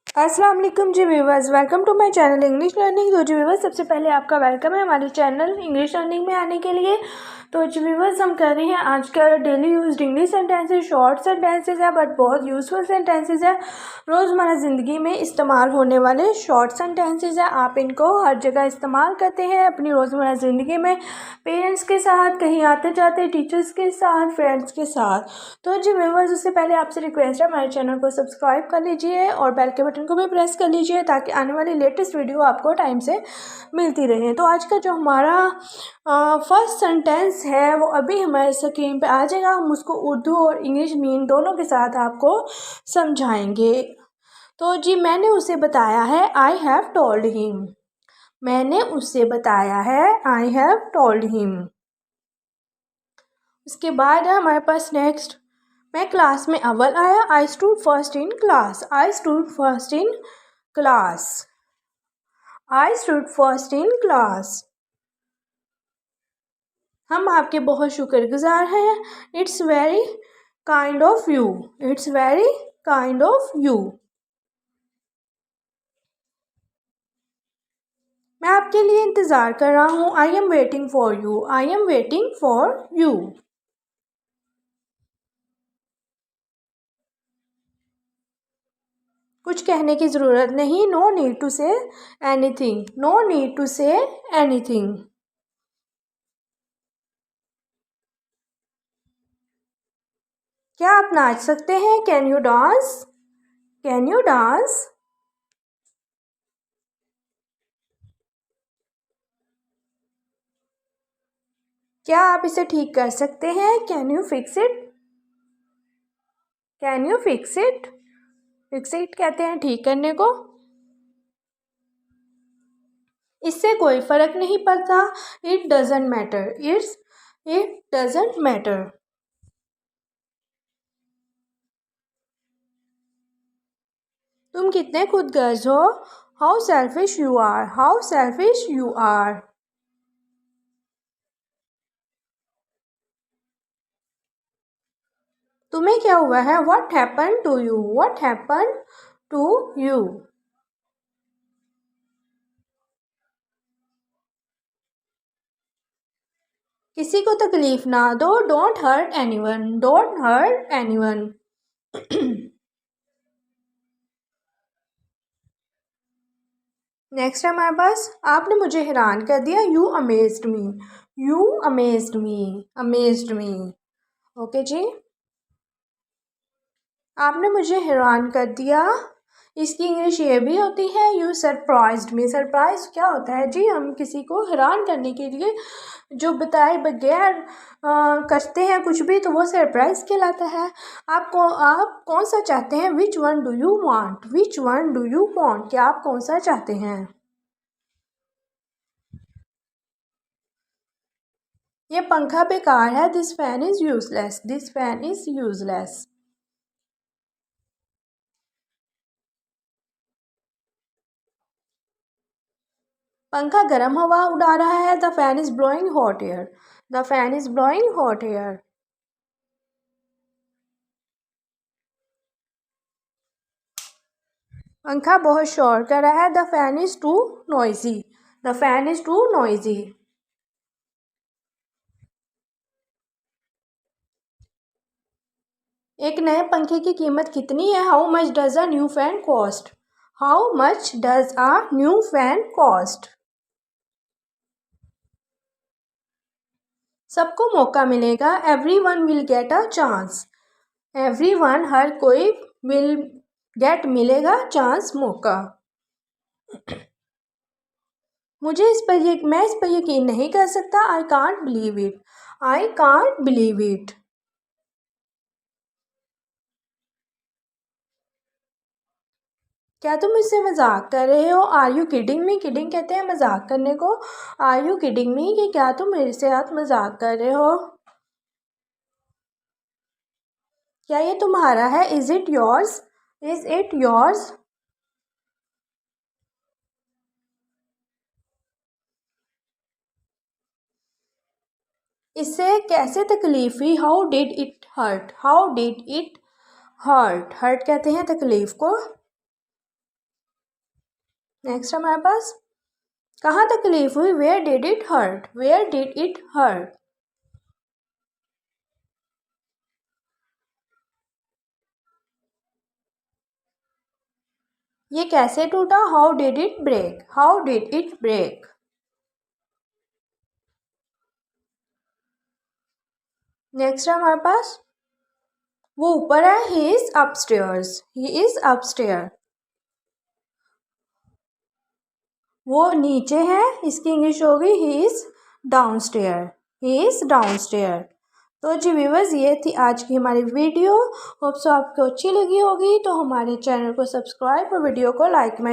अस्सलाम वालेकुम जी viewers, welcome to my channel English learning. तो जी व्यूवर्स, सबसे पहले आपका वेलकम है हमारे चैनल इंग्लिश लर्निंग में आने के लिए। तो जी व्यूवर्स, हम कर रहे हैं आज का daily used English sentences. Short sentences है बट बहुत यूजफुल सेंटेंसेस है। रोज़मर्रा ज़िंदगी में इस्तेमाल होने वाले शॉर्ट सेंटेंसेस है। आप इनको हर जगह इस्तेमाल करते हैं अपनी रोज़मर्रा ज़िंदगी में, पेरेंट्स के साथ, कहीं आते जाते, टीचर्स के साथ, फ्रेंड्स के साथ। तो जी व्यूवर्स, उससे पहले आपसे रिक्वेस्ट है हमारे चैनल को सब्सक्राइब कर लीजिए और बेल के बटन को भी प्रेस कर लीजिए ताकि आने वाली लेटेस्ट वीडियो आपको टाइम से मिलती रहे। तो आज का जो हमारा फर्स्ट सेंटेंस है वो अभी हमारे स्क्रीन पे आ जाएगा। हम उसको उर्दू और इंग्लिश मीन दोनों के साथ आपको समझाएंगे। तो जी, मैंने उसे बताया है, आई हैव टोल्ड हिम। मैंने उससे बताया है, आई हैव टोल्ड हिम। उसके बाद है हमारे पास नेक्स्ट, मैं क्लास में अव्वल आया, I stood first in class. I stood first in class. I stood first in class. हम आपके बहुत शुक्रगुजार हैं। It's very kind of you. It's very kind of you. मैं आपके लिए इंतज़ार कर रहा हूँ। I am waiting for you. I am waiting for you. कुछ कहने की ज़रूरत नहीं। No need to say anything. No need to say anything. क्या आप नाच सकते हैं? Can you dance? Can you dance? क्या आप इसे ठीक कर सकते हैं? Can you fix it? Can you fix it? Fix it कहते हैं ठीक करने को। इससे कोई फर्क नहीं पड़ता। It doesn't matter. It doesn't matter. तुम कितने खुदगर्ज हो? How selfish you are. How selfish you are. तुम्हें क्या हुआ है? What happen to you. What happen to you. किसी को तकलीफ ना दो। Don't hurt anyone. Don't hurt anyone. Next है हमारे पास, आपने मुझे हैरान कर दिया। You amazed me. You amazed me. Amazed me. Okay जी, आपने मुझे हैरान कर दिया। इसकी इंग्लिश ये भी होती है, यू सरप्राइज्ड मी। सरप्राइज क्या होता है जी? हम किसी को हैरान करने के लिए जो बताए बगैर करते हैं कुछ भी, तो वो सरप्राइज कहलाता है। आप कौन सा चाहते हैं? Which one do you want. Which one do you want. क्या आप कौन सा चाहते हैं? ये पंखा बेकार है। This fan is useless. This fan is useless. पंखा गर्म हवा उड़ा रहा है। The fan is blowing hot air. The fan is blowing hot air. पंखा बहुत शोर कर रहा है। The fan is too noisy. The fan is too noisy. एक नए पंखे की कीमत कितनी है? How much does a new fan cost. How much does a new fan cost. सबको मौका मिलेगा। Every one will get a chance. Every one, हर कोई, विल गेट, मिलेगा, चांस, मौका। मैं इस पर यकीन नहीं कर सकता। I can't believe it. I can't believe it. क्या तुम मुझसे मजाक कर रहे हो? Are you kidding me. Kidding कहते हैं मजाक करने को। आर यू किडिंग मी, कि क्या तुम मेरे से साथ मजाक कर रहे हो? क्या ये तुम्हारा है? Is it yours. Is it yours. इससे कैसे तकलीफ हुई? How did it hurt. How did it hurt. Hurt कहते हैं तकलीफ को। नेक्स्ट हमारे पास कहाँ तकलीफ हुई, where did it hurt, where did it hurt. ये कैसे टूटा, how did it break, how did it break. Next है हमारे पास वो ऊपर है, he is upstairs, he is upstair. वो नीचे है, इसकी इंग्लिश होगी he is downstair, he is downstair. तो जी व्यूअर्स, ये थी आज की हमारी वीडियो। होप सो आपको अच्छी लगी होगी। तो हमारे चैनल को सब्सक्राइब और वीडियो को लाइक में